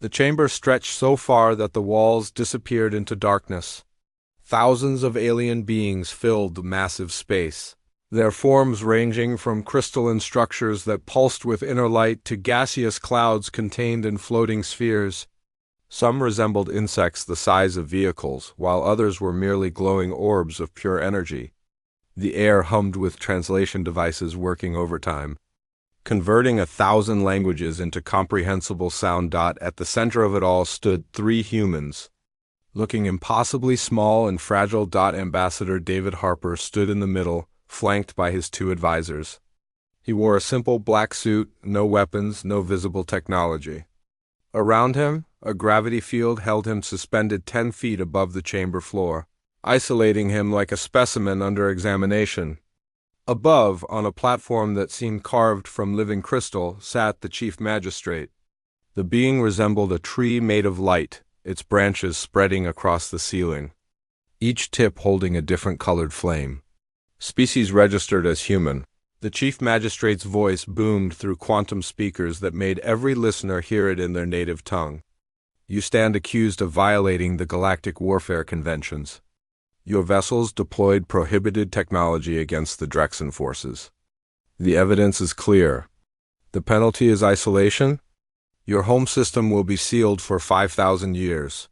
The chamber stretched so far that the walls disappeared into darkness. Thousands of alien beings filled the massive space, their forms ranging from crystalline structures that pulsed with inner light to gaseous clouds contained in floating spheres. Some resembled insects the size of vehicles, while others were merely glowing orbs of pure energy. The air hummed with translation devices working overtime, converting 1,000 languages into comprehensible sound. At the center of it all stood 3 humans, looking impossibly small and fragile. Ambassador David Harper stood in the middle, flanked by his 2 advisors. He wore a simple black suit, no weapons, no visible technology. Around him, a gravity field held him suspended 10 feet above the chamber floor, isolating him like a specimen under examination. Above, on a platform that seemed carved from living crystal, sat the chief magistrate. The being resembled a tree made of light, its branches spreading across the ceiling, each tip holding a different colored flame. Species registered as human. The chief magistrate's voice boomed through quantum speakers that made every listener hear it in their native tongue. You stand accused of violating the Galactic Warfare Conventions. Your vessels deployed prohibited technology against the Drexen forces. The evidence is clear. The penalty is isolation. Your home system will be sealed for 5,000 years.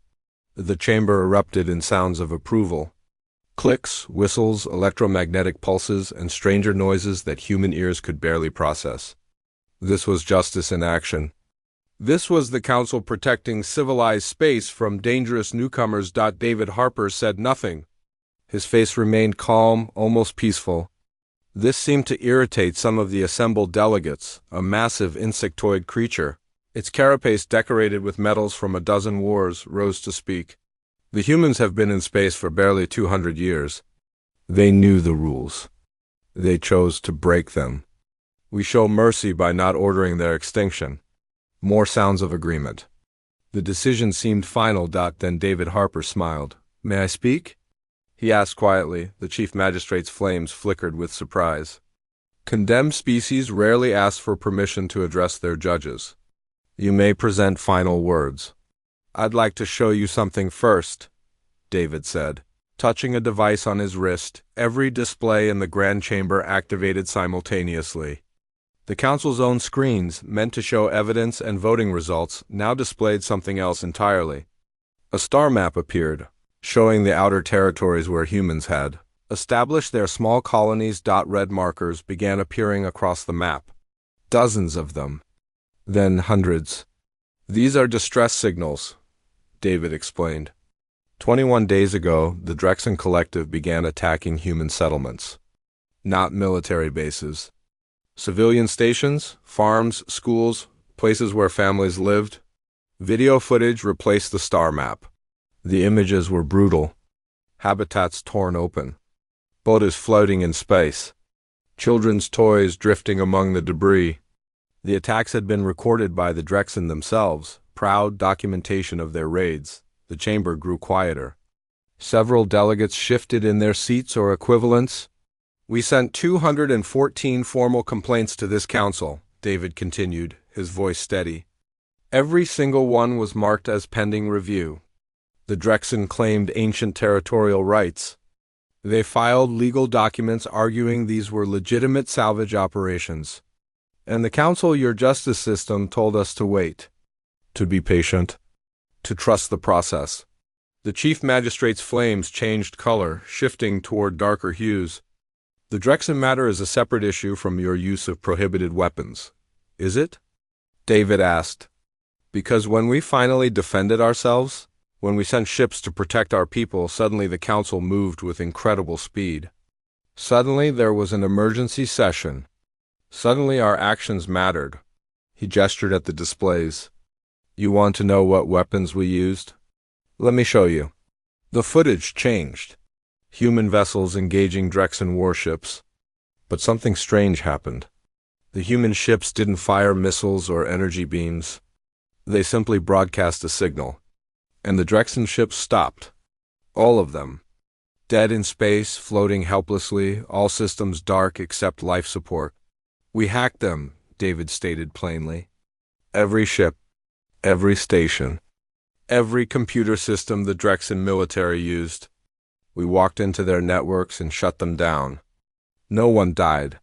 The chamber erupted in sounds of approval. Clicks, whistles, electromagnetic pulses, and stranger noises that human ears could barely process. This was justice in action. This was the Council protecting civilized space from dangerous newcomers. David Harper said nothing. His face remained calm, almost peaceful. This seemed to irritate some of the assembled delegates, a massive insectoid creature, its carapace decorated with medals from a dozen wars, rose to speak. The humans have been in space for barely 200 years. They knew the rules. They chose to break them. We show mercy by not ordering their extinction. More sounds of agreement. The decision seemed final. Then David Harper smiled. May I speak? He asked quietly. The chief magistrate's flames flickered with surprise. Condemned species rarely ask for permission to address their judges. You may present final words. I'd like to show you something first, David said, touching a device on his wrist. Every display in the grand chamber activated simultaneously. The council's own screens, meant to show evidence and voting results, now displayed something else entirely. A star map appeared, showing the outer territories where humans had established their small colonies. Red markers began appearing across the map. Dozens of them. Then hundreds. These are distress signals, David explained. 21 days ago, the Drexen Collective began attacking human settlements. Not military bases. Civilian stations, farms, schools, places where families lived. Video footage replaced the star map. The images were brutal. Habitats torn open. Boats floating in space. Children's toys drifting among the debris. The attacks had been recorded by the Drexen themselves, proud documentation of their raids. The chamber grew quieter. Several delegates shifted in their seats or equivalents. We sent 214 formal complaints to this council, David continued, his voice steady. Every single one was marked as pending review. The Drexen claimed ancient territorial rights. They filed legal documents arguing these were legitimate salvage operations. And the council, your justice system, told us to wait, to be patient, to trust the process. The chief magistrate's flames changed color, shifting toward darker hues. The Drexen matter is a separate issue from your use of prohibited weapons, is it? David asked. Because when we finally defended ourselves, when we sent ships to protect our people, suddenly the council moved with incredible speed. Suddenly there was an emergency session. Suddenly our actions mattered. He gestured at the displays. You want to know what weapons we used? Let me show you. The footage changed. Human vessels engaging Drexen warships. But something strange happened. The human ships didn't fire missiles or energy beams. They simply broadcast a signal. And the Drexen ships stopped. All of them. Dead in space, floating helplessly, all systems dark except life support. We hacked them, David stated plainly. Every ship. Every station. Every computer system the Drexen military used. We walked into their networks and shut them down. No one died.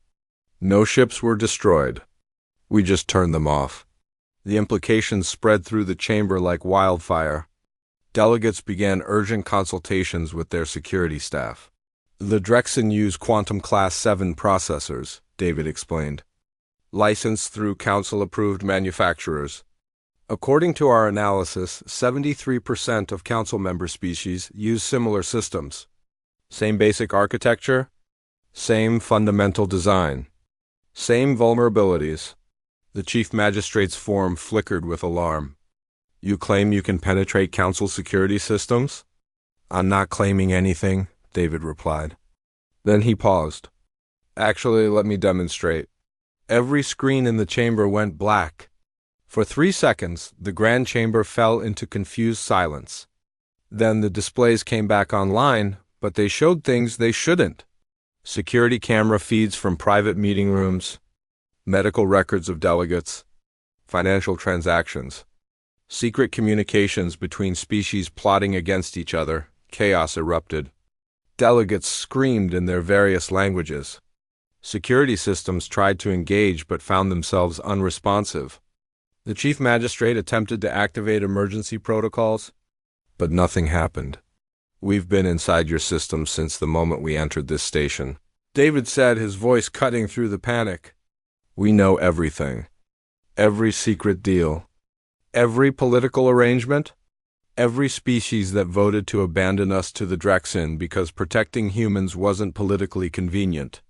No ships were destroyed. We just turned them off. The implications spread through the chamber like wildfire. Delegates began urgent consultations with their security staff. The Drexen use Quantum Class 7 processors, David explained, licensed through Council-approved manufacturers. According to our analysis, 73% of Council member species use similar systems. Same basic architecture, same fundamental design, same vulnerabilities. The Chief Magistrate's form flickered with alarm. You claim you can penetrate Council security systems? I'm not claiming anything, David replied. Then he paused. Actually, let me demonstrate. Every screen in the chamber went black. For 3 seconds, the grand chamber fell into confused silence. Then the displays came back online, but they showed things they shouldn't. Security camera feeds from private meeting rooms, medical records of delegates, financial transactions, secret communications between species plotting against each other. Chaos erupted. Delegates screamed in their various languages. Security systems tried to engage but found themselves unresponsive. The Chief Magistrate attempted to activate emergency protocols, but nothing happened. We've been inside your system since the moment we entered this station, David said, his voice cutting through the panic. We know everything. Every secret deal. Every political arrangement. Every species that voted to abandon us to the Drexen because protecting humans wasn't politically convenient.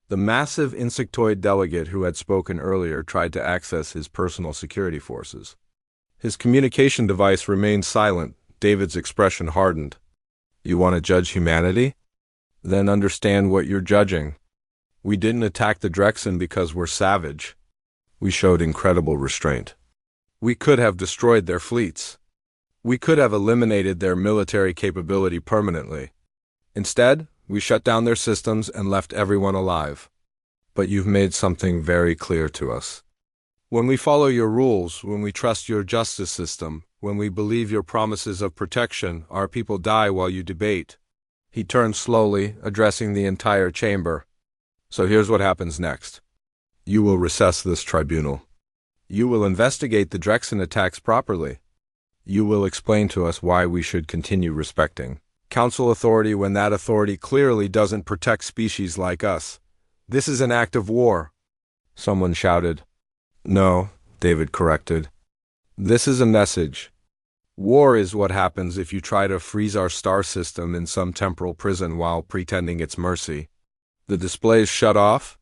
The massive insectoid delegate who had spoken earlier tried to access his personal security forces. His communication device remained silent. David's expression hardened. You want to judge humanity? Then understand what you're judging. We didn't attack the Drexen because we're savage. We showed incredible restraint. We could have destroyed their fleets. We could have eliminated their military capability permanently. Instead, we shut down their systems and left everyone alive. But you've made something very clear to us. When we follow your rules, when we trust your justice system, when we believe your promises of protection, our people die while you debate. He turned slowly, addressing the entire chamber. So here's what happens next. You will recess this tribunal. You will investigate the Drexen attacks properly. You will explain to us why we should continue respecting Council authority when that authority clearly doesn't protect species like us. This is an act of war. Someone shouted. No, David corrected. This is a message. War is what happens if you try to freeze our star system in some temporal prison while pretending it's mercy. The displays shut off.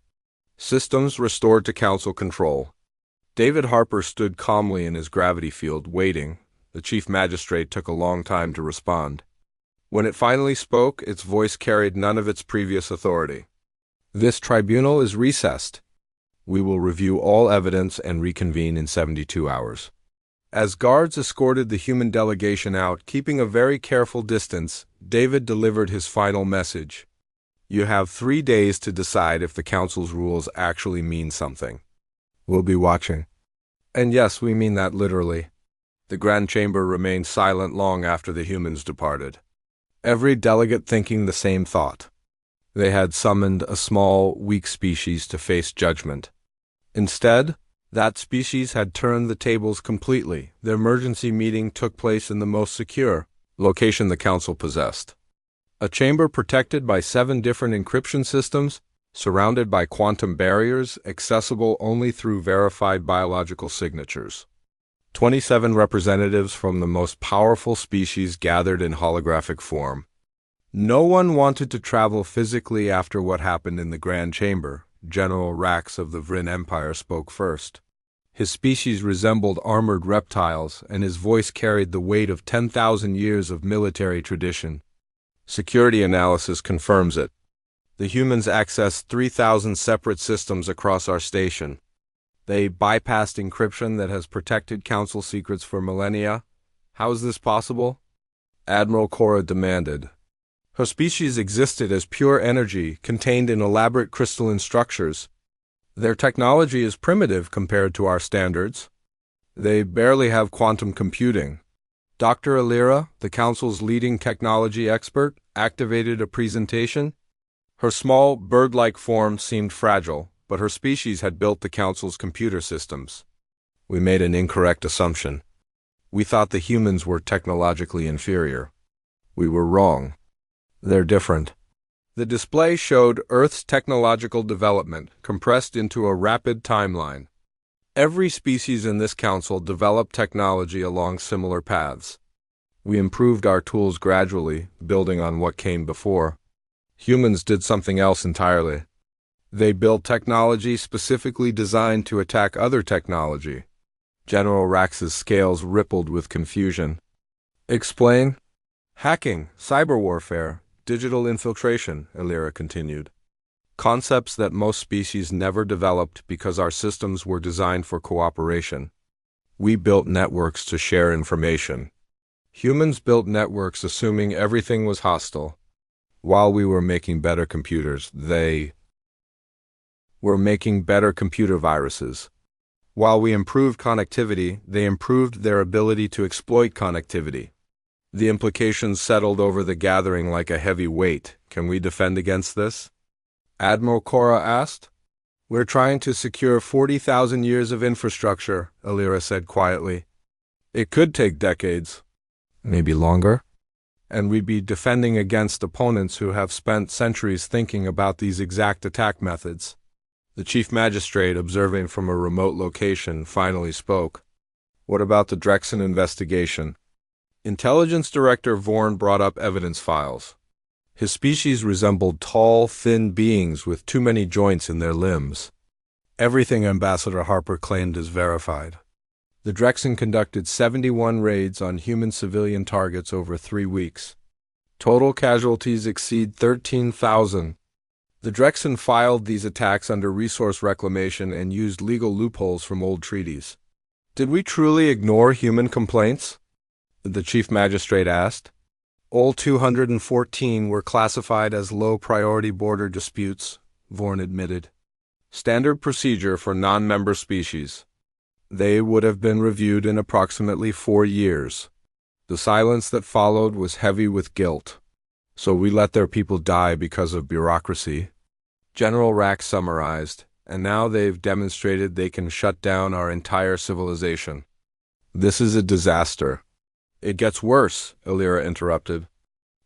Systems restored to Council control. David Harper stood calmly in his gravity field, waiting. The Chief Magistrate took a long time to respond. When it finally spoke, its voice carried none of its previous authority. This tribunal is recessed. We will review all evidence and reconvene in 72 hours. As guards escorted the human delegation out, keeping a very careful distance, David delivered his final message. You have 3 days to decide if the Council's rules actually mean something. We'll be watching. And yes, we mean that literally. The Grand Chamber remained silent long after the humans departed. Every delegate thinking the same thought. They had summoned a small, weak species to face judgment. Instead, that species had turned the tables completely. The emergency meeting took place in the most secure location the Council possessed. A chamber protected by 7 different encryption systems, surrounded by quantum barriers, accessible only through verified biological signatures. 27 representatives from the most powerful species gathered in holographic form. No one wanted to travel physically after what happened in the Grand Chamber. General Rax of the Vryn Empire spoke first. His species resembled armored reptiles, and his voice carried the weight of 10,000 years of military tradition. Security analysis confirms it. The humans accessed 3,000 separate systems across our station. They bypassed encryption that has protected Council secrets for millennia. How is this possible? Admiral Cora demanded. Her species existed as pure energy contained in elaborate crystalline structures. Their technology is primitive compared to our standards. They barely have quantum computing. Dr. Alira, the Council's leading technology expert, activated a presentation. Her small, bird-like form seemed fragile, but her species had built the Council's computer systems. We made an incorrect assumption. We thought the humans were technologically inferior. We were wrong. They're different. The display showed Earth's technological development compressed into a rapid timeline. Every species in this council developed technology along similar paths. We improved our tools gradually, building on what came before. Humans did something else entirely. They built technology specifically designed to attack other technology. General Rax's scales rippled with confusion. Explain? Hacking, cyber warfare, digital infiltration, Alira continued. Concepts that most species never developed because our systems were designed for cooperation. We built networks to share information. Humans built networks assuming everything was hostile. While we were making better computers, they were making better computer viruses. While we improved connectivity, they improved their ability to exploit connectivity. The implications settled over the gathering like a heavy weight. Can we defend against this? Admiral Cora asked. We're trying to secure 40,000 years of infrastructure, Alira said quietly. It could take decades. Maybe longer. And we'd be defending against opponents who have spent centuries thinking about these exact attack methods. The chief magistrate, observing from a remote location, finally spoke. What about the Drexen investigation? Intelligence Director Vorn brought up evidence files. His species resembled tall, thin beings with too many joints in their limbs. Everything Ambassador Harper claimed is verified. The Drexen conducted 71 raids on human civilian targets over 3 weeks. Total casualties exceed 13,000. The Drexen filed these attacks under resource reclamation and used legal loopholes from old treaties. Did we truly ignore human complaints? The chief magistrate asked. All 214 were classified as low-priority border disputes, Vorn admitted. Standard procedure for non-member species. They would have been reviewed in approximately 4 years. The silence that followed was heavy with guilt. So we let their people die because of bureaucracy. General Rax summarized, and now they've demonstrated they can shut down our entire civilization. This is a disaster. It gets worse, Alira interrupted.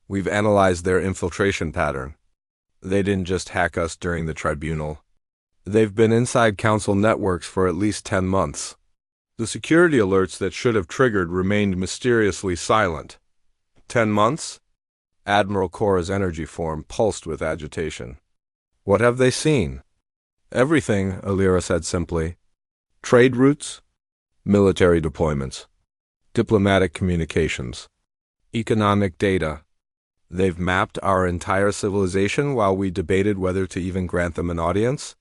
We've analyzed their infiltration pattern. They didn't just hack us during the tribunal. They've been inside council networks for at least 10 months. The security alerts that should have triggered remained mysteriously silent. 10 months? Admiral Cora's energy form pulsed with agitation. What have they seen? Everything, Alira said simply. Trade routes, military deployments, diplomatic communications, economic data. They've mapped our entire civilization while we debated whether to even grant them an audience.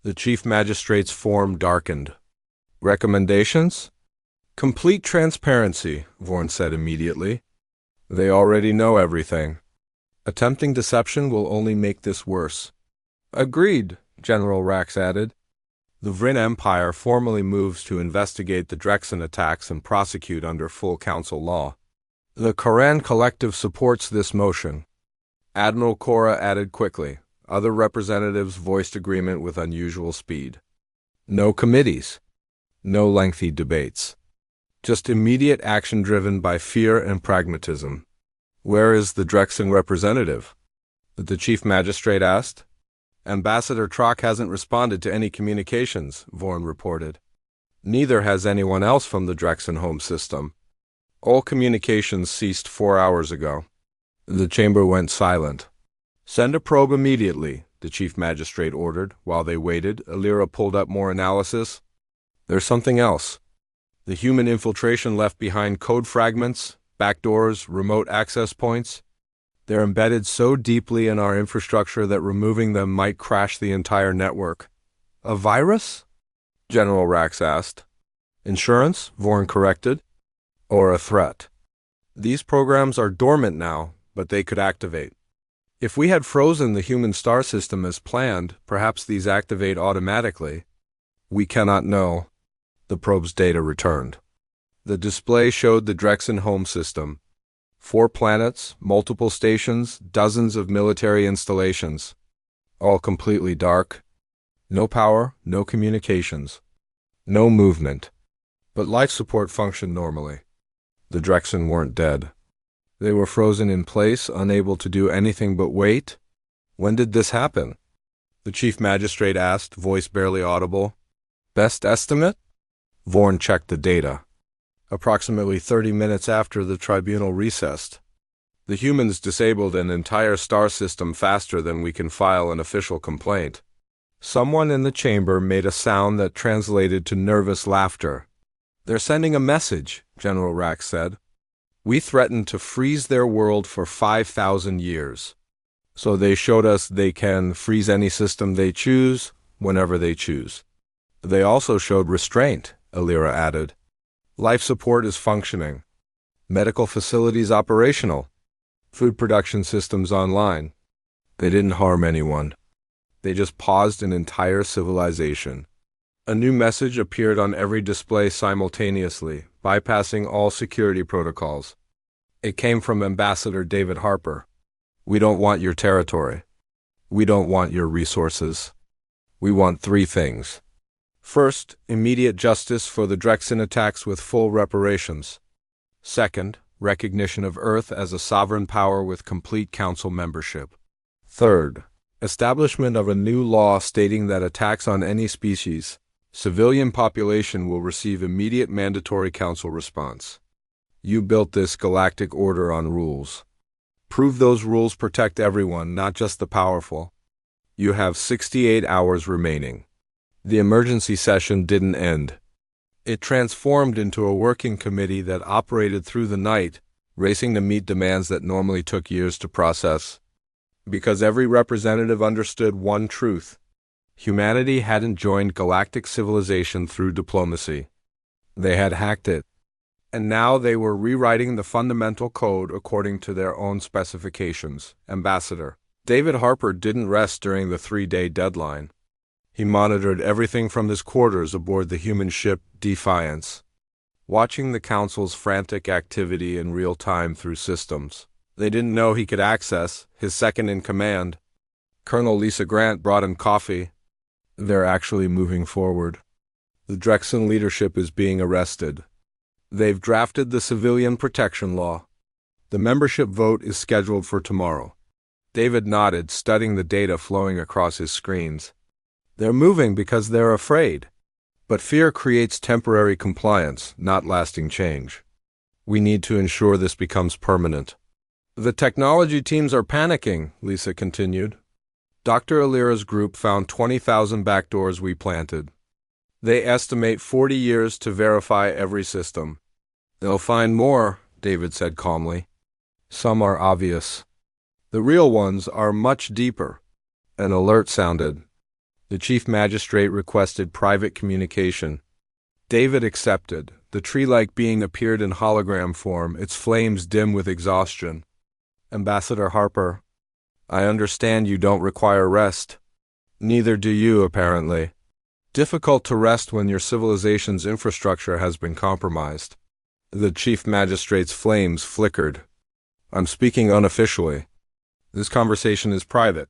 The chief magistrate's form darkened. Recommendations? Complete transparency, Vorn said immediately. They already know everything. Attempting deception will only make this worse. Agreed, General Rax added. The Vryn Empire formally moves to investigate the Drexen attacks and prosecute under full council law. The Koran Collective supports this motion. Admiral Cora added quickly. Other representatives voiced agreement with unusual speed. No committees. No lengthy debates. Just immediate action driven by fear and pragmatism. Where is the Drexen representative? The chief magistrate asked. Ambassador Trock hasn't responded to any communications, Vorn reported. Neither has anyone else from the Drexen home system. All communications ceased 4 hours ago. The chamber went silent. Send a probe immediately, the chief magistrate ordered. While they waited, Alira pulled up more analysis. There's something else. The human infiltration left behind code fragments, backdoors, remote access points. They're embedded so deeply in our infrastructure that removing them might crash the entire network. A virus? General Rax asked. Insurance? Vorn corrected. Or a threat. These programs are dormant now, but they could activate. If we had frozen the human star system as planned, perhaps these activate automatically. We cannot know. The probe's data returned. The display showed the Drexen home system. 4 planets, multiple stations, dozens of military installations. All completely dark. No power, no communications. No movement. But life support functioned normally. The Drexen weren't dead. They were frozen in place, unable to do anything but wait. When did this happen? The chief magistrate asked, voice barely audible. Best estimate? Vorn checked the data. Approximately 30 minutes after the tribunal recessed. The humans disabled an entire star system faster than we can file an official complaint. Someone in the chamber made a sound that translated to nervous laughter. They're sending a message, General Rack said. We threatened to freeze their world for 5,000 years. So they showed us they can freeze any system they choose, whenever they choose. They also showed restraint, Alira added. Life support is functioning. Medical facilities operational. Food production systems online. They didn't harm anyone. They just paused an entire civilization. A new message appeared on every display simultaneously, bypassing all security protocols. It came from Ambassador David Harper. We don't want your territory. We don't want your resources. We want 3 things. First, immediate justice for the Drexen attacks with full reparations. Second, recognition of Earth as a sovereign power with complete council membership. Third, establishment of a new law stating that attacks on any species, civilian population will receive immediate mandatory council response. You built this galactic order on rules. Prove those rules protect everyone, not just the powerful. You have 68 hours remaining. The emergency session didn't end. It transformed into a working committee that operated through the night, racing to meet demands that normally took years to process. Because every representative understood one truth. Humanity hadn't joined galactic civilization through diplomacy. They had hacked it. And now they were rewriting the fundamental code according to their own specifications. Ambassador David Harper didn't rest during the 3-day deadline. He monitored everything from his quarters aboard the human ship Defiance, watching the Council's frantic activity in real time through systems they didn't know he could access. His second-in-command, Colonel Lisa Grant, brought him coffee. They're actually moving forward. The Drexen leadership is being arrested. They've drafted the civilian protection law. The membership vote is scheduled for tomorrow. David nodded, studying the data flowing across his screens. They're moving because they're afraid. But fear creates temporary compliance, not lasting change. We need to ensure this becomes permanent. The technology teams are panicking, Lisa continued. Dr. Alira's group found 20,000 backdoors we planted. They estimate 40 years to verify every system. They'll find more, David said calmly. Some are obvious. The real ones are much deeper. An alert sounded. The chief magistrate requested private communication. David accepted. The tree-like being appeared in hologram form, its flames dim with exhaustion. Ambassador Harper, I understand you don't require rest. Neither do you, apparently. Difficult to rest when your civilization's infrastructure has been compromised. The chief magistrate's flames flickered. I'm speaking unofficially. This conversation is private.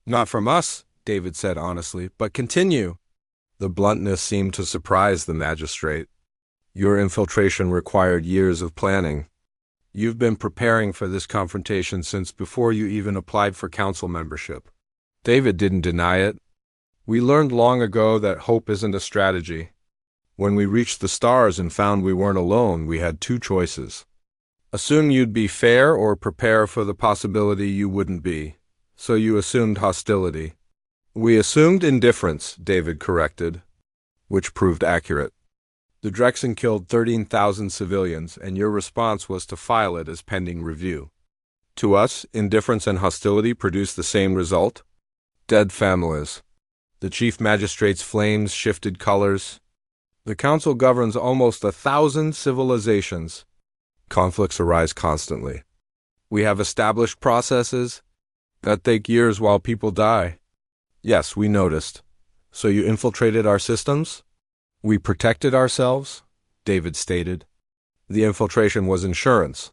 Not from us, David said honestly, but continue. The bluntness seemed to surprise the magistrate. Your infiltration required years of planning. You've been preparing for this confrontation since before you even applied for council membership. David didn't deny it. We learned long ago that hope isn't a strategy. When we reached the stars and found we weren't alone, we had 2 choices. Assume you'd be fair or prepare for the possibility you wouldn't be. So you assumed hostility. We assumed indifference, David corrected, which proved accurate. The Drexen killed 13,000 civilians, and your response was to file it as pending review. To us, indifference and hostility produced the same result. Dead families. The chief magistrate's flames shifted colors. The council governs almost 1,000 civilizations. Conflicts arise constantly. We have established processes that take years while people die. Yes, we noticed. So you infiltrated our systems? We protected ourselves, David stated. The infiltration was insurance.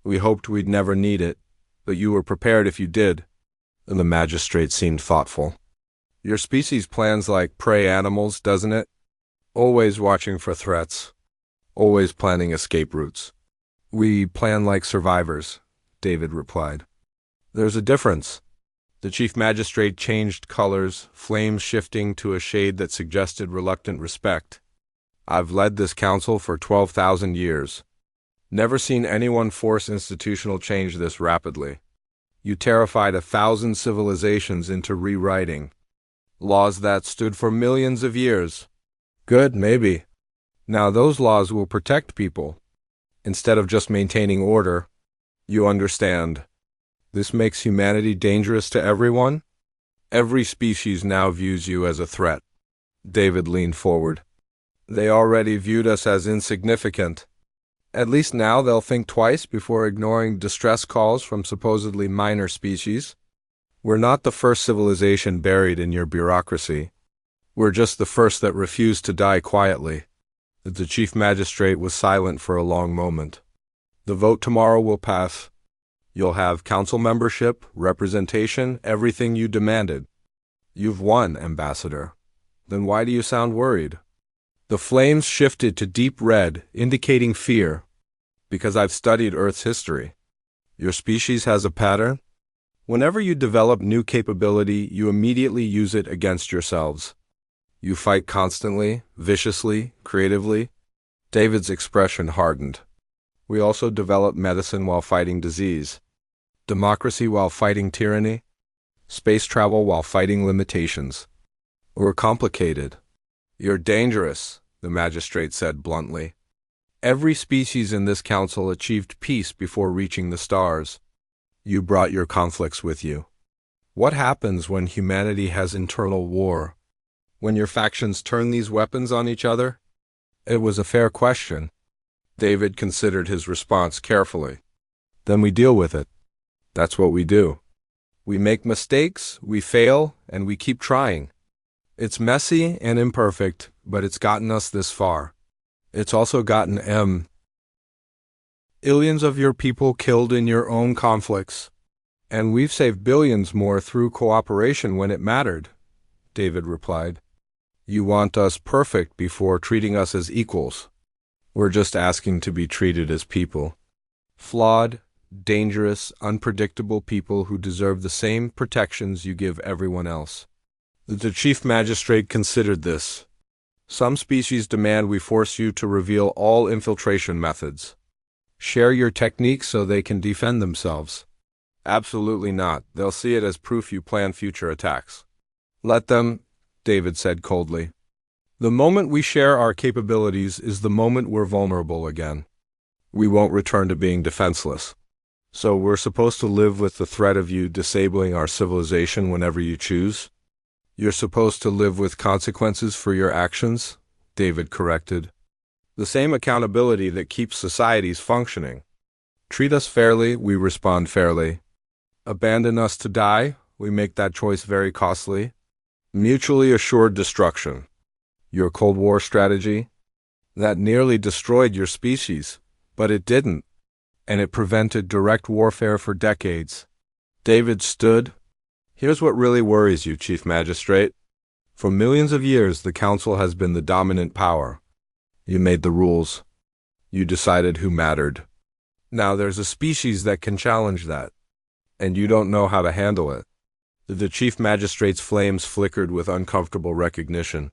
We hoped we'd never need it, but you were prepared if you did. And the magistrate seemed thoughtful. Your species plans like prey animals, doesn't it? Always watching for threats. Always planning escape routes. We plan like survivors, David replied. There's a difference. The chief magistrate changed colors, flames shifting to a shade that suggested reluctant respect. I've led this council for 12,000 years. Never seen anyone force institutional change this rapidly. You terrified 1,000 civilizations into rewriting. Laws that stood for millions of years. Good, maybe. Now those laws will protect people, instead of just maintaining order. You understand. This makes humanity dangerous to everyone? Every species now views you as a threat. David leaned forward. They already viewed us as insignificant. At least now they'll think twice before ignoring distress calls from supposedly minor species. We're not the first civilization buried in your bureaucracy. We're just the first that refused to die quietly. The chief magistrate was silent for a long moment. The vote tomorrow will pass. You'll have council membership, representation, everything you demanded. You've won, Ambassador. Then why do you sound worried? The flames shifted to deep red, indicating fear. Because I've studied Earth's history. Your species has a pattern. Whenever you develop new capability, you immediately use it against yourselves. You fight constantly, viciously, creatively. David's expression hardened. We also develop medicine while fighting disease. Democracy while fighting tyranny. Space travel while fighting limitations. We're complicated. You're dangerous, the magistrate said bluntly. Every species in this council achieved peace before reaching the stars. You brought your conflicts with you. What happens when humanity has internal war? When your factions turn these weapons on each other? It was a fair question. David considered his response carefully. Then we deal with it. That's what we do. We make mistakes, we fail, and we keep trying. It's messy and imperfect, but it's gotten us this far. It's also gotten millions of your people killed in your own conflicts. And we've saved billions more through cooperation when it mattered, David replied. You want us perfect before treating us as equals. We're just asking to be treated as people. Flawed, dangerous, unpredictable people who deserve the same protections you give everyone else. The chief magistrate considered this. Some species demand we force you to reveal all infiltration methods. Share your techniques so they can defend themselves. Absolutely not. They'll see it as proof you plan future attacks. Let them, David said coldly. The moment we share our capabilities is the moment we're vulnerable again. We won't return to being defenseless. So we're supposed to live with the threat of you disabling our civilization whenever you choose? You're supposed to live with consequences for your actions, David corrected. The same accountability that keeps societies functioning. Treat us fairly, we respond fairly. Abandon us to die, we make that choice very costly. Mutually assured destruction. Your Cold War strategy? That nearly destroyed your species, but it didn't, and it prevented direct warfare for decades. David stood. Here's what really worries you, Chief Magistrate. For millions of years, the Council has been the dominant power. You made the rules. You decided who mattered. Now there's a species that can challenge that, and you don't know how to handle it. The Chief Magistrate's flames flickered with uncomfortable recognition.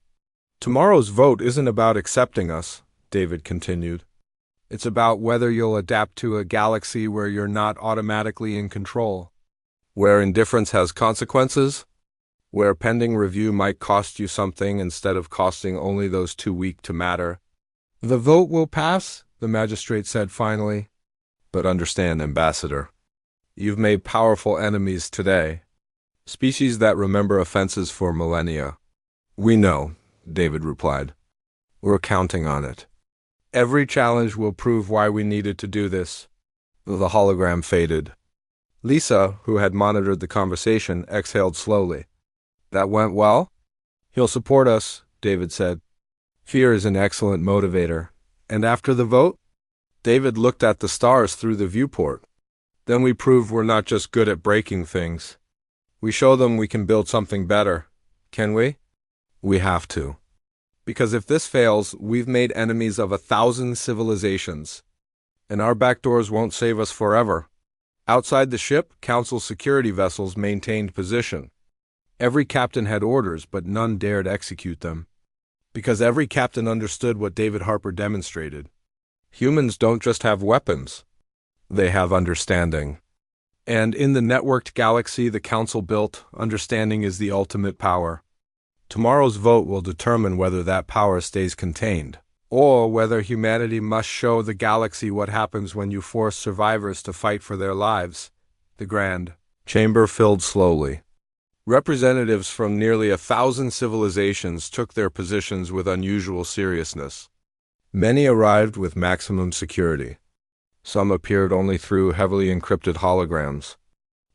Tomorrow's vote isn't about accepting us, David continued. It's about whether you'll adapt to a galaxy where you're not automatically in control. Where indifference has consequences? Where pending review might cost you something instead of costing only those too weak to matter? The vote will pass, the magistrate said finally. But understand, Ambassador, you've made powerful enemies today. Species that remember offenses for millennia. We know, David replied. We're counting on it. Every challenge will prove why we needed to do this. The hologram faded. Lisa, who had monitored the conversation, exhaled slowly. That went well? He'll support us, David said. Fear is an excellent motivator. And after the vote, David looked at the stars through the viewport. Then we prove we're not just good at breaking things. We show them we can build something better. Can we? We have to. Because if this fails, we've made enemies of 1,000 civilizations. And our backdoors won't save us forever. Outside the ship, Council security vessels maintained position. Every captain had orders, but none dared execute them. Because every captain understood what David Harper demonstrated. Humans don't just have weapons. They have understanding. And in the networked galaxy the Council built, understanding is the ultimate power. Tomorrow's vote will determine whether that power stays contained, or whether humanity must show the galaxy what happens when you force survivors to fight for their lives. The grand chamber filled slowly. Representatives from nearly 1,000 civilizations took their positions with unusual seriousness. Many arrived with maximum security. Some appeared only through heavily encrypted holograms.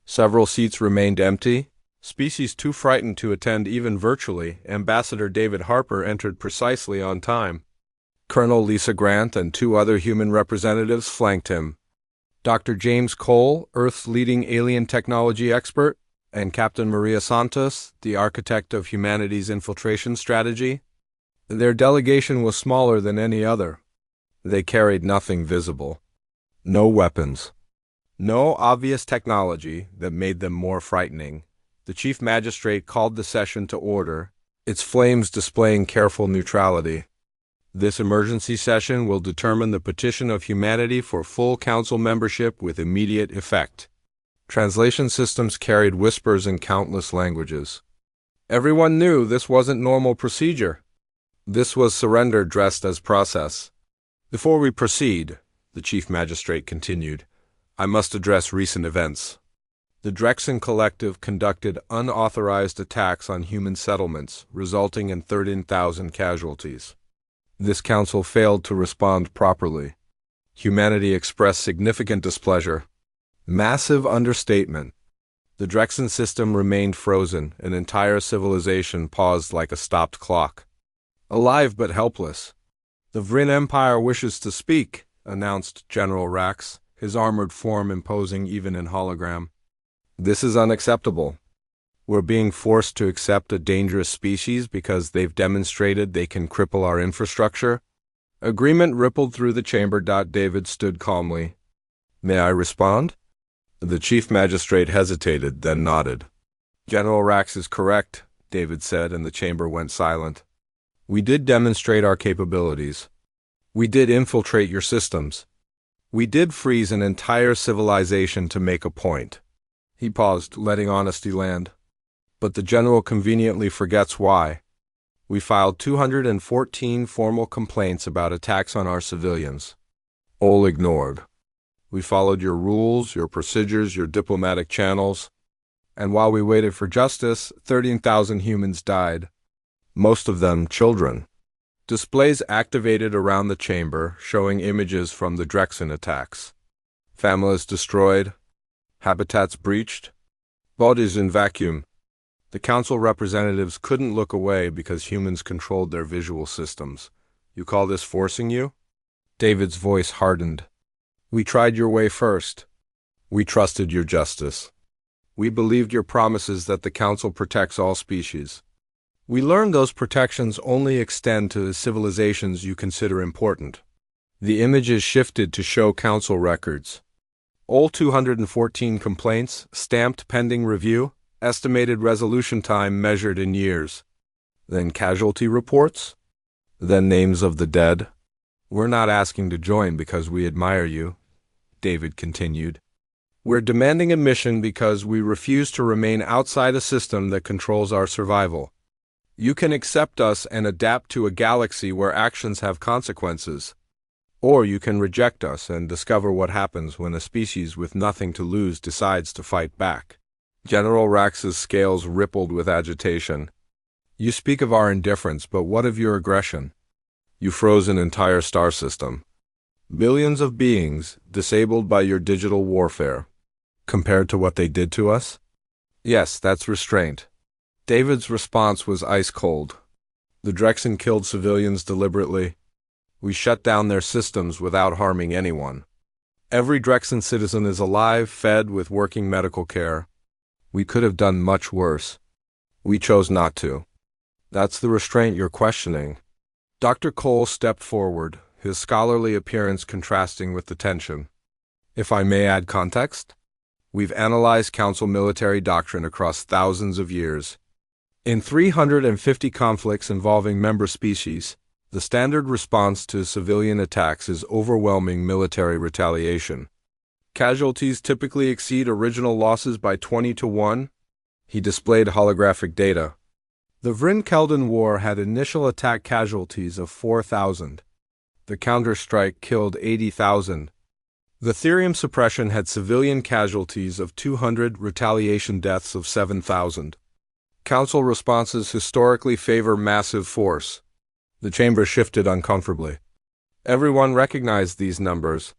Several seats remained empty. Species too frightened to attend even virtually, Ambassador David Harper entered precisely on time. Colonel Lisa Grant and 2 other human representatives flanked him. Dr. James Cole, Earth's leading alien technology expert, and Captain Maria Santos, the architect of humanity's infiltration strategy. Their delegation was smaller than any other. They carried nothing visible. No weapons. No obvious technology that made them more frightening. The Chief Magistrate called the session to order, its flames displaying careful neutrality. This emergency session will determine the petition of humanity for full Council membership with immediate effect. Translation systems carried whispers in countless languages. Everyone knew this wasn't normal procedure. This was surrender dressed as process. Before we proceed, the Chief Magistrate continued, I must address recent events. The Drexen Collective conducted unauthorized attacks on human settlements, resulting in 13,000 casualties. This council failed to respond properly. Humanity expressed significant displeasure. Massive understatement. The Drexen system remained frozen, an entire civilization paused like a stopped clock. Alive but helpless. The Vryn Empire wishes to speak, announced General Rax, his armored form imposing even in hologram. This is unacceptable. We're being forced to accept a dangerous species because they've demonstrated they can cripple our infrastructure. Agreement rippled through the chamber. David stood calmly. May I respond? The Chief Magistrate hesitated, then nodded. General Rax is correct, David said, and the chamber went silent. We did demonstrate our capabilities. We did infiltrate your systems. We did freeze an entire civilization to make a point. He paused, letting honesty land. But the General conveniently forgets why. We filed 214 formal complaints about attacks on our civilians. All ignored. We followed your rules, your procedures, your diplomatic channels. And while we waited for justice, 13,000 humans died. Most of them children. Displays activated around the chamber, showing images from the Drexen attacks. Families destroyed. Habitats breached. Bodies in vacuum. The Council representatives couldn't look away because humans controlled their visual systems. You call this forcing you? David's voice hardened. We tried your way first. We trusted your justice. We believed your promises that the Council protects all species. We learned those protections only extend to the civilizations you consider important. The images shifted to show Council records. All 214 complaints, stamped pending review, estimated resolution time measured in years. Then casualty reports? Then names of the dead? We're not asking to join because we admire you, David continued. We're demanding a mission because we refuse to remain outside a system that controls our survival. You can accept us and adapt to a galaxy where actions have consequences. Or you can reject us and discover what happens when a species with nothing to lose decides to fight back. General Rax's scales rippled with agitation. You speak of our indifference, but what of your aggression? You froze an entire star system. Billions of beings disabled by your digital warfare. Compared to what they did to us? Yes, that's restraint. David's response was ice cold. The Drexen killed civilians deliberately. We shut down their systems without harming anyone. Every Drexen citizen is alive, fed with working medical care. We could have done much worse. We chose not to. That's the restraint you're questioning. Dr. Cole stepped forward, his scholarly appearance contrasting with the tension. If I may add context, we've analyzed Council military doctrine across thousands of years. In 350 conflicts involving member species, the standard response to civilian attacks is overwhelming military retaliation. Casualties typically exceed original losses by 20 to 1. He displayed holographic data. The Vryn-Keldon War had initial attack casualties of 4,000. The counterstrike killed 80,000. The Therium suppression had civilian casualties of 200, retaliation deaths of 7,000. Council responses historically favor massive force. The chamber shifted uncomfortably. Everyone recognized these numbers.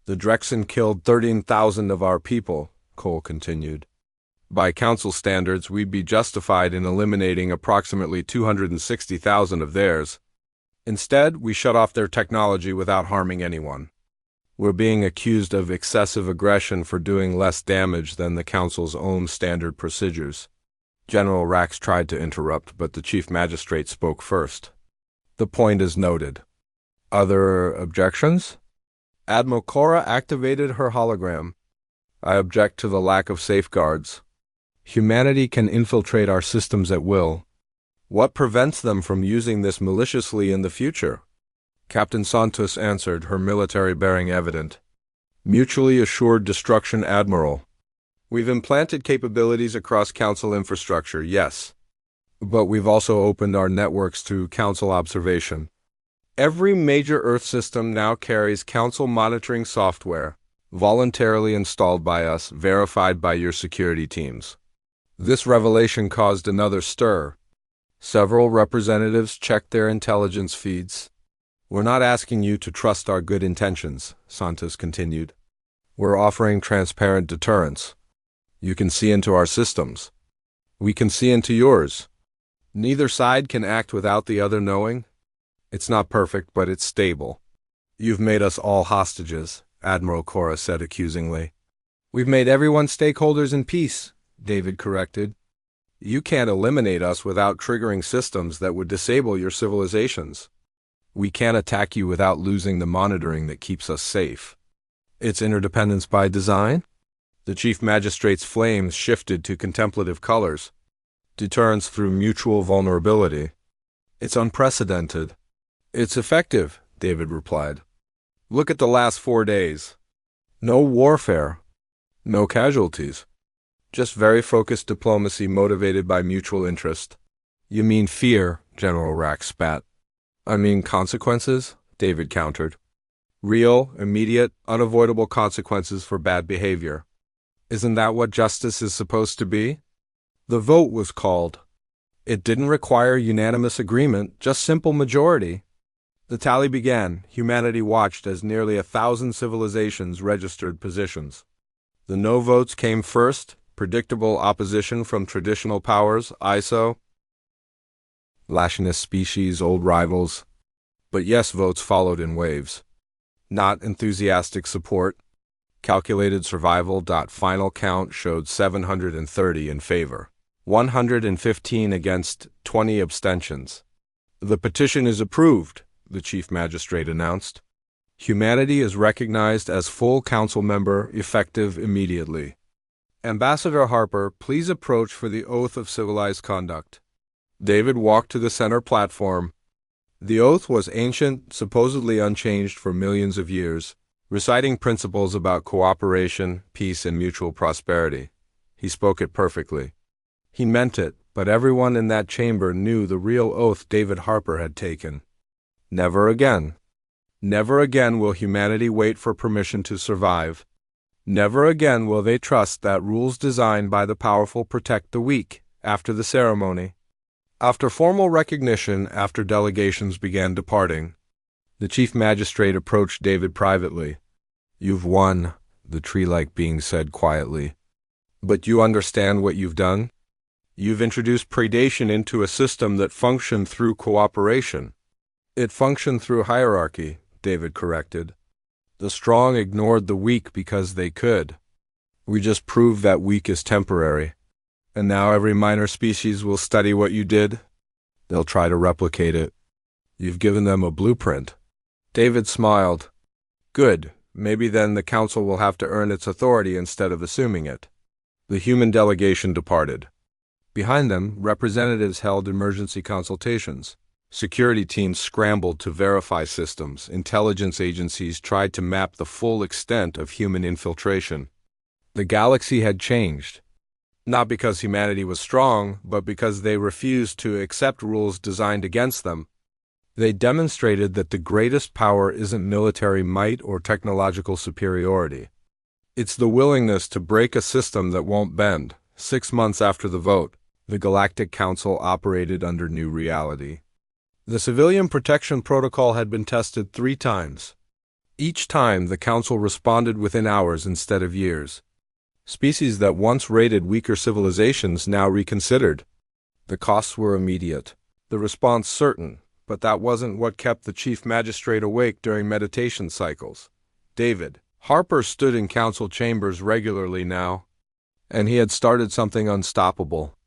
The Drexen killed 13,000 of our people, Cole continued. By Council standards, we'd be justified in eliminating approximately 260,000 of theirs. Instead, we shut off their technology without harming anyone. We're being accused of excessive aggression for doing less damage than the Council's own standard procedures. General Rax tried to interrupt, but the Chief Magistrate spoke first. The point is noted. Other objections? Admiral Cora activated her hologram. I object to the lack of safeguards. Humanity can infiltrate our systems at will. What prevents them from using this maliciously in the future? Captain Santos answered, her military bearing evident. Mutually assured destruction, Admiral. We've implanted capabilities across Council infrastructure, yes. But we've also opened our networks to Council observation. Every major Earth system now carries Council monitoring software, voluntarily installed by us, verified by your security teams. This revelation caused another stir. Several representatives checked their intelligence feeds. We're not asking you to trust our good intentions, Santos continued. We're offering transparent deterrence. You can see into our systems. We can see into yours. Neither side can act without the other knowing. It's not perfect, but it's stable. You've made us all hostages, Admiral Cora said accusingly. We've made everyone stakeholders in peace, David corrected. You can't eliminate us without triggering systems that would disable your civilizations. We can't attack you without losing the monitoring that keeps us safe. It's interdependence by design? The Chief Magistrate's flames shifted to contemplative colors. Deterrence through mutual vulnerability. It's unprecedented. It's effective, David replied. Look at the last 4 days. No warfare. No casualties. Just very focused diplomacy motivated by mutual interest. You mean fear, General Rax spat. I mean consequences, David countered. Real, immediate, unavoidable consequences for bad behavior. Isn't that what justice is supposed to be? The vote was called. It didn't require unanimous agreement, just simple majority. The tally began. Humanity watched as nearly 1,000 civilizations registered positions. The no votes came first, predictable opposition from traditional powers, ISO, Lashinus species, old rivals. But yes votes followed in waves. Not enthusiastic support. Calculated survival. Final count showed 730 in favor. 115 against, 20 abstentions. The petition is approved, the Chief Magistrate announced. Humanity is recognized as full Council member, effective immediately. Ambassador Harper, please approach for the oath of civilized conduct. David walked to the center platform. The oath was ancient, supposedly unchanged for millions of years, reciting principles about cooperation, peace, and mutual prosperity. He spoke it perfectly. He meant it, but everyone in that chamber knew the real oath David Harper had taken. Never again. Never again will humanity wait for permission to survive. Never again will they trust that rules designed by the powerful protect the weak. After the ceremony, after formal recognition, after delegations began departing, the Chief Magistrate approached David privately. You've won, the tree-like being said quietly. But you understand what you've done? You've introduced predation into a system that functioned through cooperation. It functioned through hierarchy, David corrected. The strong ignored the weak because they could. We just proved that weak is temporary. And now every minor species will study what you did. They'll try to replicate it. You've given them a blueprint. David smiled. Good. Maybe then the council will have to earn its authority instead of assuming it. The human delegation departed. Behind them, representatives held emergency consultations. Security teams scrambled to verify systems. Intelligence agencies tried to map the full extent of human infiltration. The galaxy had changed. Not because humanity was strong, but because they refused to accept rules designed against them. They demonstrated that the greatest power isn't military might or technological superiority. It's the willingness to break a system that won't bend. 6 months after the vote, the Galactic Council operated under new reality. The Civilian Protection Protocol had been tested 3 times. Each time, the Council responded within hours instead of years. Species that once raided weaker civilizations now reconsidered. The costs were immediate, the response certain, but that wasn't what kept the Chief Magistrate awake during meditation cycles. David Harper stood in council chambers regularly now, and he had started something unstoppable.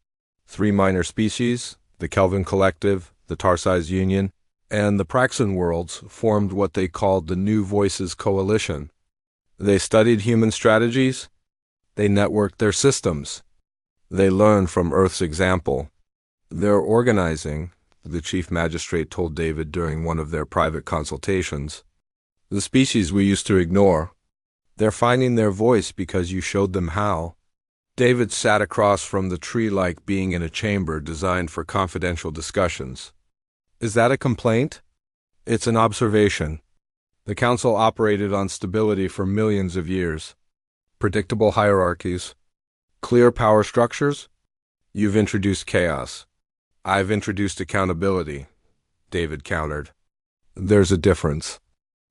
3 minor species, the Kelvin Collective, the Tarsi's Union, and the Praxin Worlds formed what they called the New Voices Coalition. They studied human strategies. They networked their systems. They learned from Earth's example. They're organizing, the Chief Magistrate told David during one of their private consultations. The species we used to ignore. They're finding their voice because you showed them how. David sat across from the tree-like being in a chamber designed for confidential discussions. Is that a complaint? It's an observation. The Council operated on stability for millions of years. Predictable hierarchies. Clear power structures. You've introduced chaos. I've introduced accountability, David countered. There's a difference.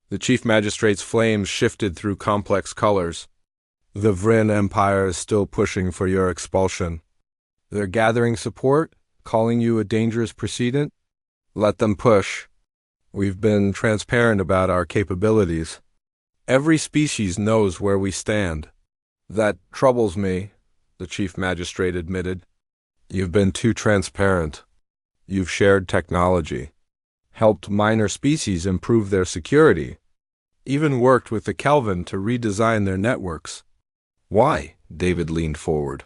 The Chief Magistrate's flames shifted through complex colors. The Vryn Empire is still pushing for your expulsion. They're gathering support, calling you a dangerous precedent. Let them push. We've been transparent about our capabilities. Every species knows where we stand. That troubles me, the Chief Magistrate admitted. You've been too transparent. You've shared technology, helped minor species improve their security, even worked with the Kelvin to redesign their networks. Why? David leaned forward.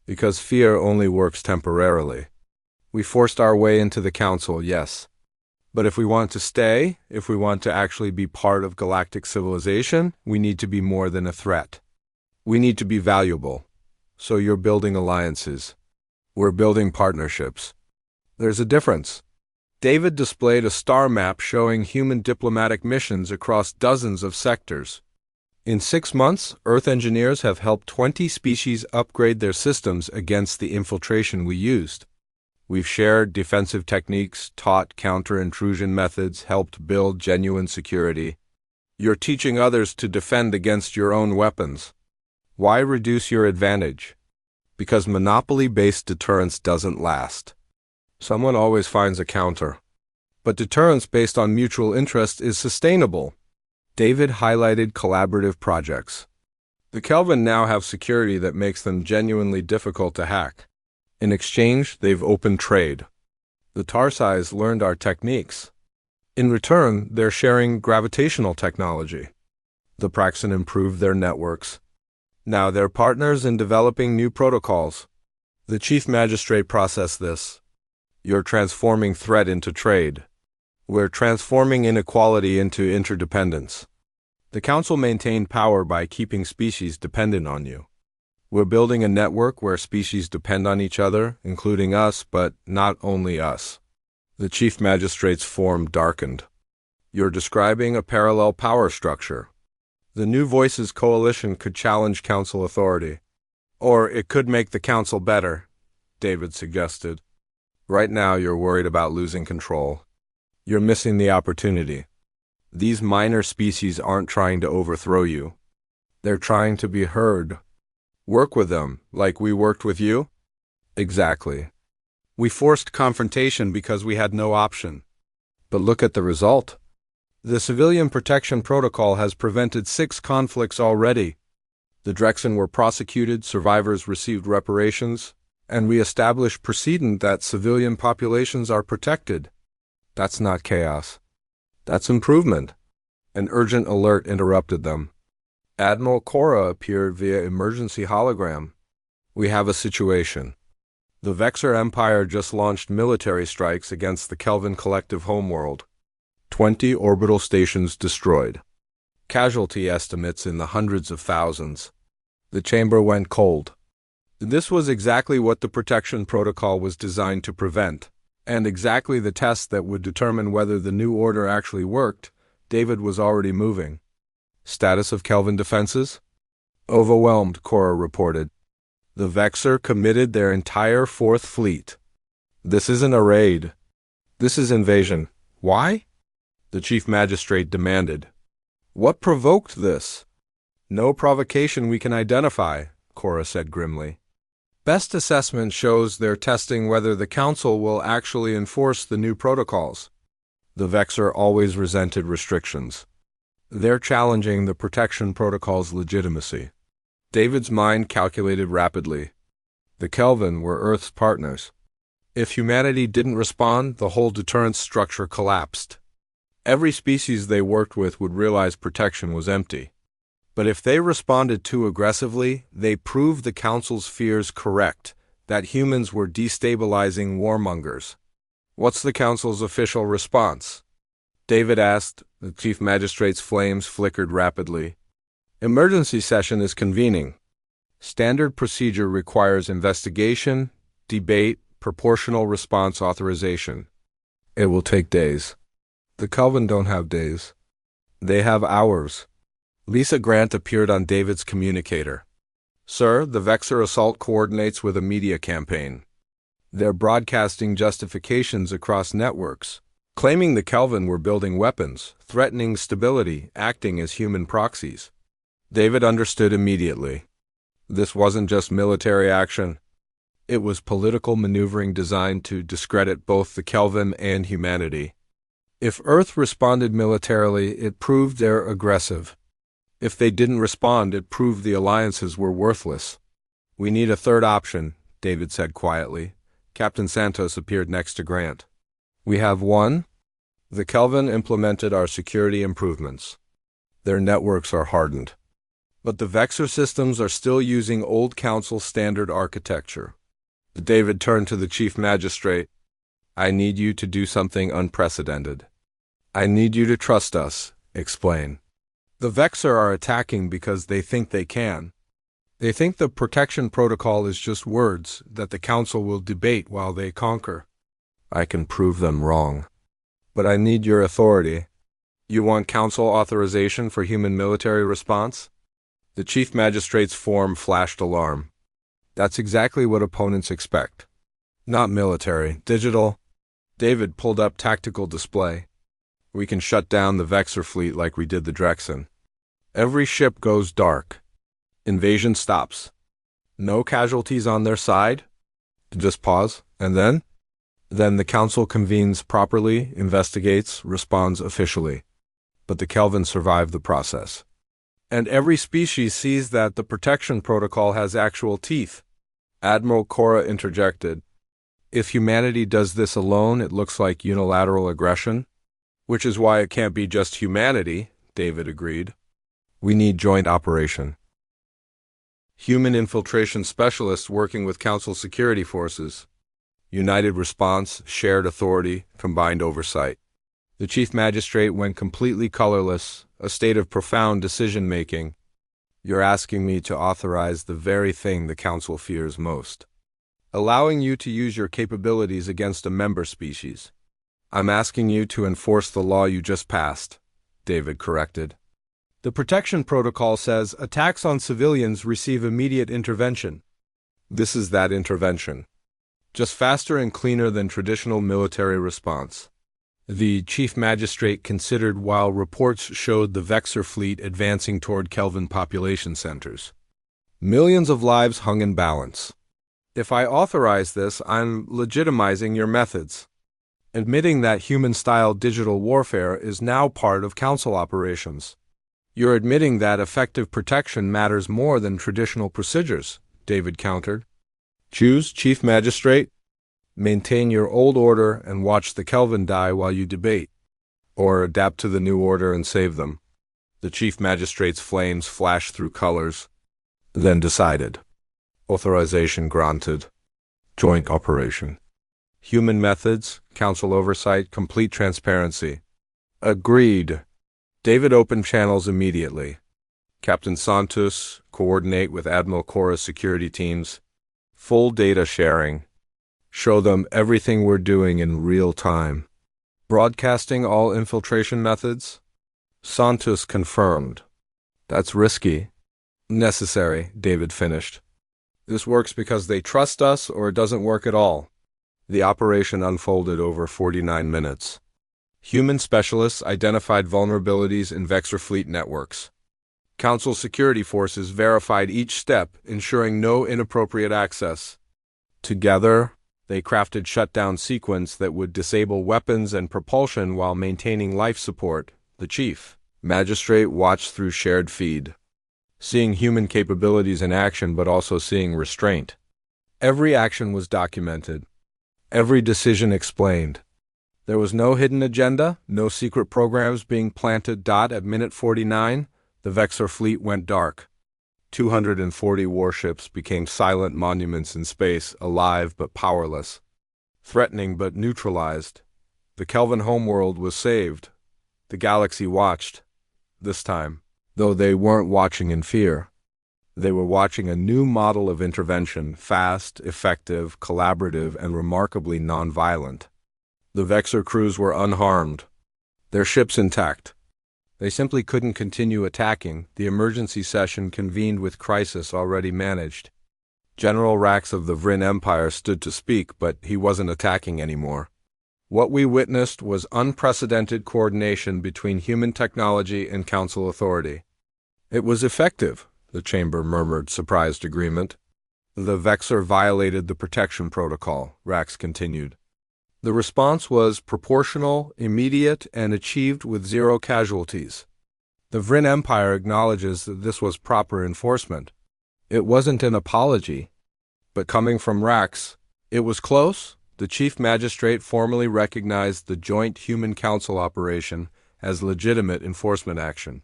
Because fear only works temporarily. We forced our way into the Council, yes. But if we want to stay, if we want to actually be part of galactic civilization, we need to be more than a threat. We need to be valuable. So you're building alliances. We're building partnerships. There's a difference. David displayed a star map showing human diplomatic missions across dozens of sectors. In 6 months, Earth engineers have helped 20 species upgrade their systems against the infiltration we used. We've shared defensive techniques, taught counter-intrusion methods, helped build genuine security. You're teaching others to defend against your own weapons. Why reduce your advantage? Because monopoly-based deterrence doesn't last. Someone always finds a counter. But deterrence based on mutual interest is sustainable. David highlighted collaborative projects. The Kelvin now have security that makes them genuinely difficult to hack. In exchange, they've opened trade. The Tarsi's learned our techniques. In return, they're sharing gravitational technology. The Praxin improved their networks. Now they're partners in developing new protocols. The Chief Magistrate processed this. You're transforming threat into trade. We're transforming inequality into interdependence. The Council maintained power by keeping species dependent on you. We're building a network where species depend on each other, including us, but not only us. The Chief Magistrate's form darkened. You're describing a parallel power structure. The New Voices Coalition could challenge Council authority. Or it could make the Council better, David suggested. Right now you're worried about losing control. You're missing the opportunity. These minor species aren't trying to overthrow you. They're trying to be heard. Work with them, like we worked with you. Exactly. We forced confrontation because we had no option. But look at the result. The Civilian Protection Protocol has prevented 6 conflicts already. The Drexen were prosecuted, survivors received reparations, and we established precedent that civilian populations are protected. That's not chaos. That's improvement. An urgent alert interrupted them. Admiral Cora appeared via emergency hologram. We have a situation. The Vexor Empire just launched military strikes against the Kelvin collective homeworld. 20 orbital stations destroyed. Casualty estimates in the hundreds of thousands. The chamber went cold. This was exactly what the protection protocol was designed to prevent, and exactly the test that would determine whether the new order actually worked. David was already moving. Status of Kelvin defenses? Overwhelmed, Cora reported. The Vexor committed their entire 4th fleet. This isn't a raid. This is invasion. Why? The Chief Magistrate demanded. What provoked this? No provocation we can identify, Cora said grimly. Best assessment shows they're testing whether the Council will actually enforce the new protocols. The Vexor always resented restrictions. They're challenging the protection protocol's legitimacy. David's mind calculated rapidly. The Kelvin were Earth's partners. If humanity didn't respond, the whole deterrence structure collapsed. Every species they worked with would realize protection was empty. But if they responded too aggressively, they proved the Council's fears correct, that humans were destabilizing warmongers. What's the Council's official response? David asked. The Chief Magistrate's flames flickered rapidly. Emergency session is convening. Standard procedure requires investigation, debate, proportional response authorization. It will take days. The Kelvin don't have days. They have hours. Lisa Grant appeared on David's communicator. Sir, the Vexor assault coordinates with a media campaign. They're broadcasting justifications across networks, claiming the Kelvin were building weapons, threatening stability, acting as human proxies. David understood immediately. This wasn't just military action. It was political maneuvering designed to discredit both the Kelvin and humanity. If Earth responded militarily, it proved they're aggressive. If they didn't respond, it proved the alliances were worthless. We need a third option, David said quietly. Captain Santos appeared next to Grant. We have one. The Kelvin implemented our security improvements. Their networks are hardened. But the Vexor systems are still using old Council standard architecture. David turned to the Chief Magistrate. I need you to do something unprecedented. I need you to trust us. Explain. The Vexor are attacking because they think they can. They think the protection protocol is just words that the Council will debate while they conquer. I can prove them wrong. But I need your authority. You want Council authorization for human military response? The Chief Magistrate's form flashed alarm. That's exactly what opponents expect. Not military, digital. David pulled up tactical display. We can shut down the Vexor fleet like we did the Drexen. Every ship goes dark. Invasion stops. No casualties on their side. Just pause, and then? Then the Council convenes properly, investigates, responds officially. But the Kelvin survive the process. And every species sees that the protection protocol has actual teeth. Admiral Cora interjected. If humanity does this alone, it looks like unilateral aggression. Which is why it can't be just humanity, David agreed. We need joint operation. Human infiltration specialists working with Council security forces. United response, shared authority, combined oversight. The Chief Magistrate went completely colorless, a state of profound decision-making. You're asking me to authorize the very thing the Council fears most. Allowing you to use your capabilities against a member species. I'm asking you to enforce the law you just passed, David corrected. The protection protocol says attacks on civilians receive immediate intervention. This is that intervention. Just faster and cleaner than traditional military response. The Chief Magistrate considered while reports showed the Vexor fleet advancing toward Kelvin population centers. Millions of lives hung in balance. If I authorize this, I'm legitimizing your methods, admitting that human-style digital warfare is now part of Council operations. You're admitting that effective protection matters more than traditional procedures, David countered. Choose, Chief Magistrate. Maintain your old order and watch the Kelvin die while you debate, or adapt to the new order and save them. The Chief Magistrate's flames flashed through colors, then decided. Authorization granted. Joint operation. Human methods, Council oversight, complete transparency. Agreed. David opened channels immediately. Captain Santos, coordinate with Admiral Cora's security teams. Full data sharing. Show them everything we're doing in real time. Broadcasting all infiltration methods? Santos confirmed. That's risky. Necessary, David finished. This works because they trust us, or it doesn't work at all. The operation unfolded over 49 minutes. Human specialists identified vulnerabilities in Vexor fleet networks. Council security forces verified each step, ensuring no inappropriate access. Together, they crafted shutdown sequence that would disable weapons and propulsion while maintaining life support. The Chief Magistrate watched through shared feed, seeing human capabilities in action but also seeing restraint. Every action was documented. Every decision explained. There was no hidden agenda, no secret programs being planted. At minute 49, the Vexor fleet went dark. 240 warships became silent monuments in space, alive but powerless, threatening but neutralized. The Kelvin homeworld was saved. The galaxy watched. This time, though they weren't watching in fear. They were watching a new model of intervention, fast, effective, collaborative, and remarkably nonviolent. The Vexor crews were unharmed, their ships intact. They simply couldn't continue attacking. The emergency session convened with crisis already managed. General Rax of the Vrin Empire stood to speak, but he wasn't attacking anymore. What we witnessed was unprecedented coordination between human technology and Council authority. It was effective, the Chamber murmured surprised agreement. The Vexor violated the protection protocol, Rax continued. The response was proportional, immediate, and achieved with zero casualties. The Vrin Empire acknowledges that this was proper enforcement. It wasn't an apology, but coming from Rax, it was close. The Chief Magistrate formally recognized the joint Human Council operation as legitimate enforcement action.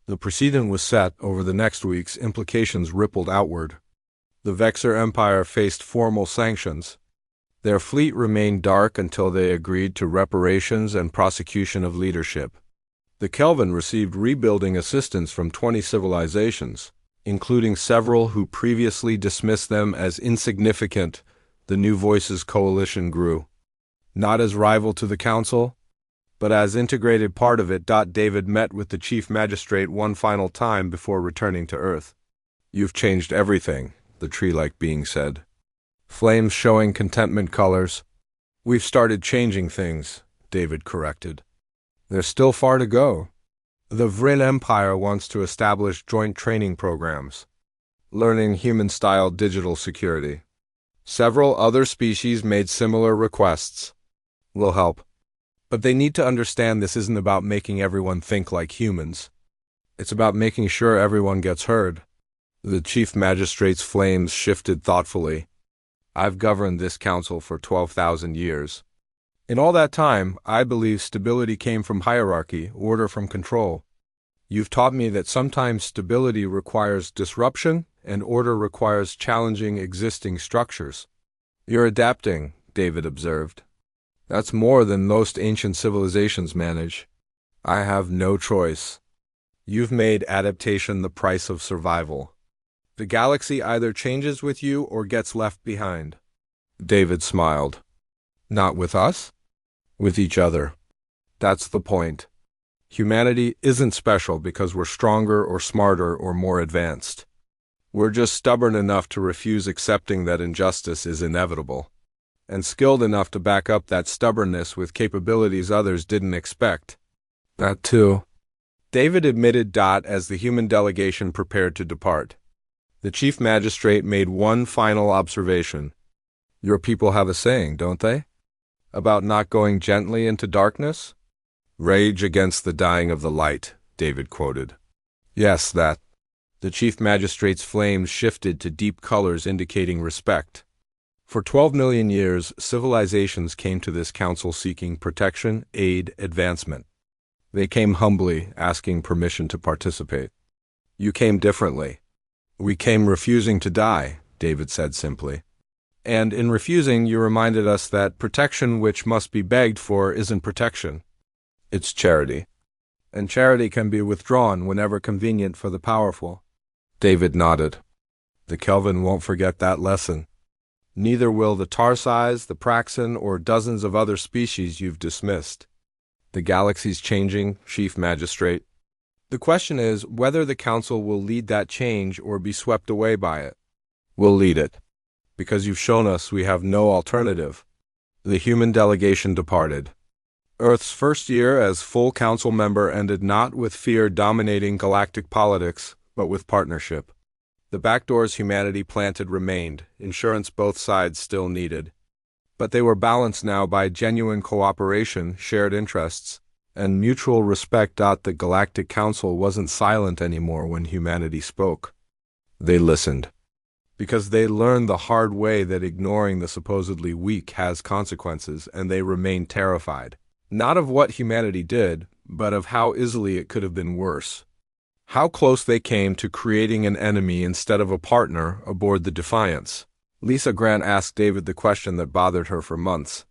The precedent was set. Over the next weeks, implications rippled outward. The Vexor Empire faced formal sanctions. Their fleet remained dark until they agreed to reparations and prosecution of leadership. The Kelvin received rebuilding assistance from 20 civilizations, including several who previously dismissed them as insignificant. The New Voices coalition grew, not as rival to the Council, but as integrated part of it. David met with the Chief Magistrate one final time before returning to Earth. You've changed everything, the tree-like being said. Flames showing contentment colors. We've started changing things, David corrected. There's still far to go. The Vrin Empire wants to establish joint training programs, learning human-style digital security. Several other species made similar requests. We'll help. But they need to understand this isn't about making everyone think like humans. It's about making sure everyone gets heard. The Chief Magistrate's flames shifted thoughtfully. I've governed this council for 12,000 years. In all that time, I believe stability came from hierarchy, order from control. You've taught me that sometimes stability requires disruption and order requires challenging existing structures. You're adapting, David observed. That's more than most ancient civilizations manage. I have no choice. You've made adaptation the price of survival. The galaxy either changes with you or gets left behind. David smiled. Not with us? With each other. That's the point. Humanity isn't special because we're stronger or smarter or more advanced. We're just stubborn enough to refuse accepting that injustice is inevitable, and skilled enough to back up that stubbornness with capabilities others didn't expect. That too. David admitted. As the human delegation prepared to depart. The chief magistrate made one final observation. Your people have a saying, don't they? About not going gently into darkness? Rage against the dying of the light, David quoted. Yes, that. The chief magistrate's flames shifted to deep colors indicating respect. For 12 million years, civilizations came to this council seeking protection, aid, advancement. They came humbly, asking permission to participate. You came differently. We came refusing to die, David said simply. And in refusing, you reminded us that protection which must be begged for isn't protection. It's charity. And charity can be withdrawn whenever convenient for the powerful. David nodded. The Kelvin won't forget that lesson. Neither will the Tarsize, the Praxin, or dozens of other species you've dismissed. The galaxy's changing, Chief Magistrate. The question is whether the Council will lead that change or be swept away by it. We'll lead it, because you've shown us we have no alternative. The human delegation departed. Earth's first year as full Council member ended not with fear dominating galactic politics, but with partnership. The backdoors humanity planted remained, insurance both sides still needed. But they were balanced now by genuine cooperation, shared interests, and mutual respect. The Galactic Council wasn't silent anymore when humanity spoke. They listened. Because they learned the hard way that ignoring the supposedly weak has consequences, and they remained terrified. Not of what humanity did, but of how easily it could have been worse. How close they came to creating an enemy instead of a partner aboard the Defiance. Lisa Grant asked David the question that bothered her for months.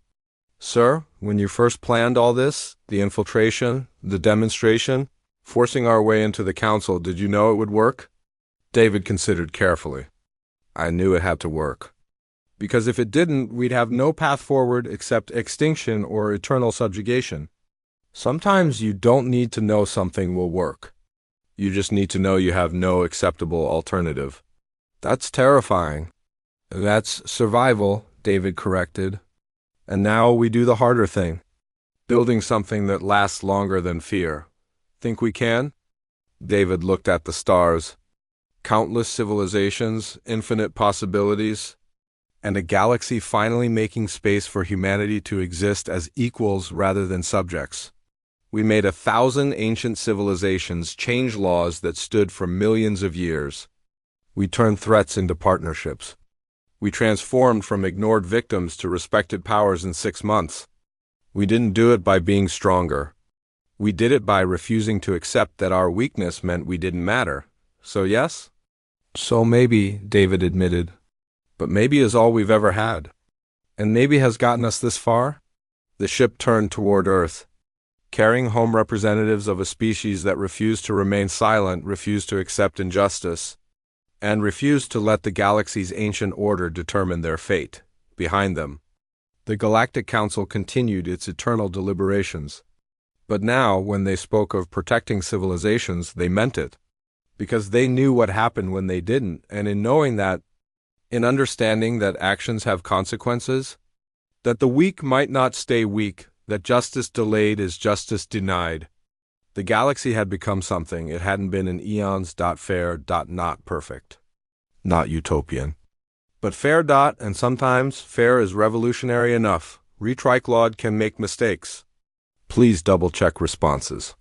Sir, when you first planned all this, the infiltration, the demonstration, forcing our way into the Council, did you know it would work? David considered carefully. I knew it had to work. Because if it didn't, we'd have no path forward except extinction or eternal subjugation. Sometimes you don't need to know something will work. You just need to know you have no acceptable alternative. That's terrifying. That's survival, David corrected. And now we do the harder thing. Building something that lasts longer than fear. Think we can? David looked at the stars. Countless civilizations, infinite possibilities, and a galaxy finally making space for humanity to exist as equals rather than subjects. We made 1,000 ancient civilizations change laws that stood for millions of years. We turned threats into partnerships. We transformed from ignored victims to respected powers in 6 months. We didn't do it by being stronger. We did it by refusing to accept that our weakness meant we didn't matter. So yes? So maybe, David admitted. But maybe is all we've ever had. And maybe has gotten us this far? The ship turned toward Earth. Carrying home representatives of a species that refused to remain silent, refused to accept injustice, and refused to let the galaxy's ancient order determine their fate. Behind them, the Galactic Council continued its eternal deliberations. But now, when they spoke of protecting civilizations, they meant it. Because they knew what happened when they didn't, and in knowing that, in understanding that actions have consequences, that the weak might not stay weak, that justice delayed is justice denied. The galaxy had become something it hadn't been in eons. Fair. Not perfect. Not utopian. But fair. And sometimes fair is revolutionary enough. Retriclawed can make mistakes. Please double-check responses.